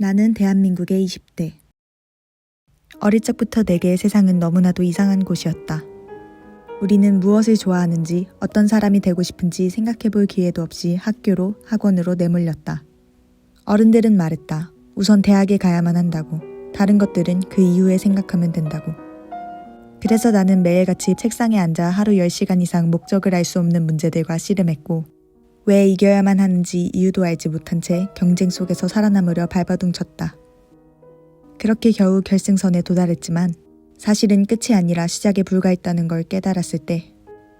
나는 대한민국의 20대. 어릴 적부터 내게 세상은 너무나도 이상한 곳이었다. 우리는 무엇을 좋아하는지, 어떤 사람이 되고 싶은지 생각해볼 기회도 없이 학교로, 학원으로 내몰렸다. 어른들은 말했다. 우선 대학에 가야만 한다고. 다른 것들은 그 이후에 생각하면 된다고. 그래서 나는 매일같이 책상에 앉아 하루 10시간 이상 목적을 알 수 없는 문제들과 씨름했고, 왜 이겨야만 하는지 이유도 알지 못한 채 경쟁 속에서 살아남으려 발버둥쳤다. 그렇게 겨우 결승선에 도달했지만 사실은 끝이 아니라 시작에 불과했다는 걸 깨달았을 때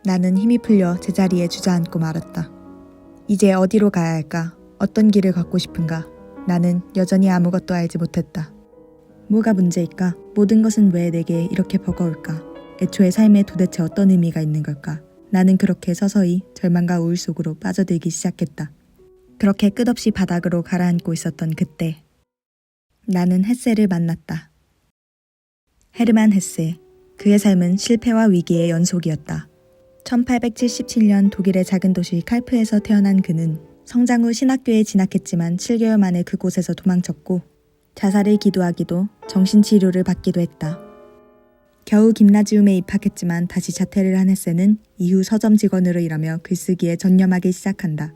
나는 힘이 풀려 제자리에 주저앉고 말았다. 이제 어디로 가야 할까? 어떤 길을 걷고 싶은가? 나는 여전히 아무것도 알지 못했다. 뭐가 문제일까? 모든 것은 왜 내게 이렇게 버거울까? 애초에 삶에 도대체 어떤 의미가 있는 걸까? 나는 그렇게 서서히 절망과 우울 속으로 빠져들기 시작했다. 그렇게 끝없이 바닥으로 가라앉고 있었던 그때 나는 헤세를 만났다. 헤르만 헤세. 그의 삶은 실패와 위기의 연속이었다. 1877년 독일의 작은 도시 칼프에서 태어난 그는 성장 후 신학교에 진학했지만 7개월 만에 그곳에서 도망쳤고 자살을 기도하기도 정신치료를 받기도 했다. 겨우 김나지움에 입학했지만 다시 자퇴를 한 헤세는 이후 서점 직원으로 일하며 글쓰기에 전념하기 시작한다.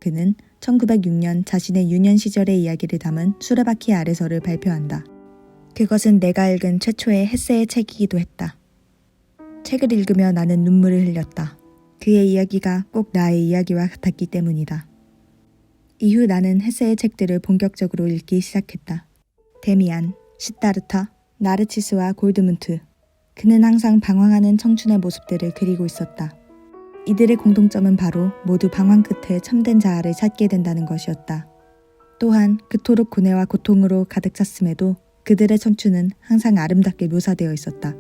그는 1906년 자신의 유년 시절의 이야기를 담은 수레바퀴 아래서를 발표한다. 그것은 내가 읽은 최초의 헤세의 책이기도 했다. 책을 읽으며 나는 눈물을 흘렸다. 그의 이야기가 꼭 나의 이야기와 같았기 때문이다. 이후 나는 헤세의 책들을 본격적으로 읽기 시작했다. 데미안, 시타르타, 나르치스와 골드문트. 그는 항상 방황하는 청춘의 모습들을 그리고 있었다. 이들의 공통점은 바로 모두 방황 끝에 참된 자아를 찾게 된다는 것이었다. 또한 그토록 고뇌와 고통으로 가득 찼음에도 그들의 청춘은 항상 아름답게 묘사되어 있었다.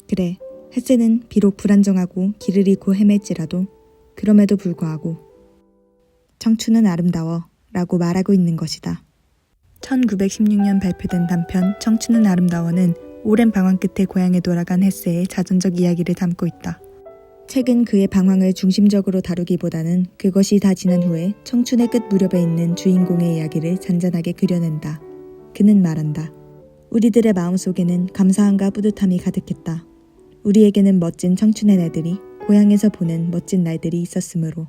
그래, 헤세는 비록 불안정하고 길을 잃고 헤맬지라도 그럼에도 불구하고 청춘은 아름다워 라고 말하고 있는 것이다. 1916년 발표된 단편 청춘은 아름다워는 오랜 방황 끝에 고향에 돌아간 헤세의 자전적 이야기를 담고 있다. 책은 그의 방황을 중심적으로 다루기보다는 그것이 다 지난 후에 청춘의 끝 무렵에 있는 주인공의 이야기를 잔잔하게 그려낸다. 그는 말한다. 우리들의 마음속에는 감사함과 뿌듯함이 가득했다. 우리에게는 멋진 청춘의 날들이 고향에서 보낸 멋진 날들이 있었으므로.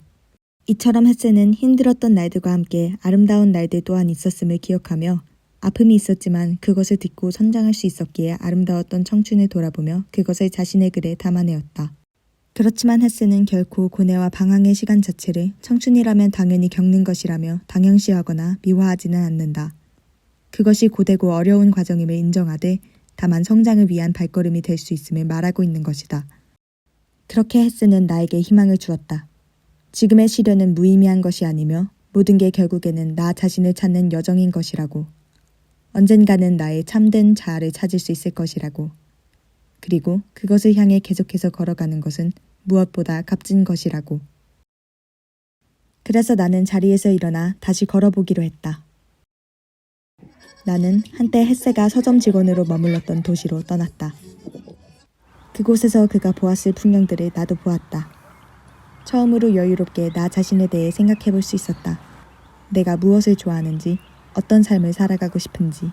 이처럼 헤세는 힘들었던 날들과 함께 아름다운 날들 또한 있었음을 기억하며 아픔이 있었지만 그것을 딛고 성장할 수 있었기에 아름다웠던 청춘을 돌아보며 그것을 자신의 글에 담아내었다. 그렇지만 헤세는 결코 고뇌와 방황의 시간 자체를 청춘이라면 당연히 겪는 것이라며 당연시하거나 미화하지는 않는다. 그것이 고되고 어려운 과정임을 인정하되 다만 성장을 위한 발걸음이 될 수 있음을 말하고 있는 것이다. 그렇게 헤세는 나에게 희망을 주었다. 지금의 시련은 무의미한 것이 아니며 모든 게 결국에는 나 자신을 찾는 여정인 것이라고. 언젠가는 나의 참된 자아를 찾을 수 있을 것이라고. 그리고 그것을 향해 계속해서 걸어가는 것은 무엇보다 값진 것이라고. 그래서 나는 자리에서 일어나 다시 걸어보기로 했다. 나는 한때 헤세가 서점 직원으로 머물렀던 도시로 떠났다. 그곳에서 그가 보았을 풍경들을 나도 보았다. 처음으로 여유롭게 나 자신에 대해 생각해 볼 수 있었다. 내가 무엇을 좋아하는지, 어떤 삶을 살아가고 싶은지.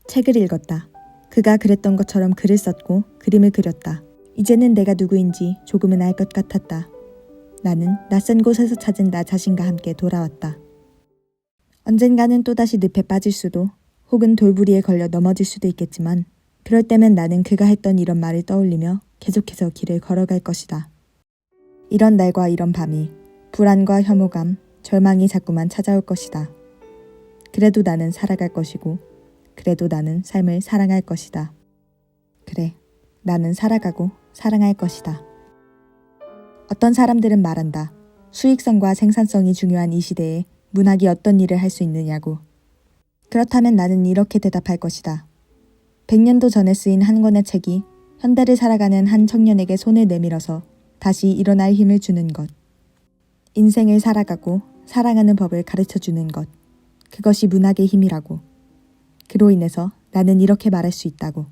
책을 읽었다. 그가 그랬던 것처럼 글을 썼고 그림을 그렸다. 이제는 내가 누구인지 조금은 알 것 같았다. 나는 낯선 곳에서 찾은 나 자신과 함께 돌아왔다. 언젠가는 또다시 늪에 빠질 수도 혹은 돌부리에 걸려 넘어질 수도 있겠지만 그럴 때면 나는 그가 했던 이런 말을 떠올리며 계속해서 길을 걸어갈 것이다. 이런 날과 이런 밤이 불안과 혐오감, 절망이 자꾸만 찾아올 것이다. 그래도 나는 살아갈 것이고 그래도 나는 삶을 사랑할 것이다. 그래, 나는 살아가고 사랑할 것이다. 어떤 사람들은 말한다. 수익성과 생산성이 중요한 이 시대에 문학이 어떤 일을 할 수 있느냐고. 그렇다면 나는 이렇게 대답할 것이다. 100년도 전에 쓰인 한 권의 책이 현대를 살아가는 한 청년에게 손을 내밀어서 다시 일어날 힘을 주는 것. 인생을 살아가고 사랑하는 법을 가르쳐주는 것. 그것이 문학의 힘이라고. 그로 인해서 나는 이렇게 말할 수 있다고.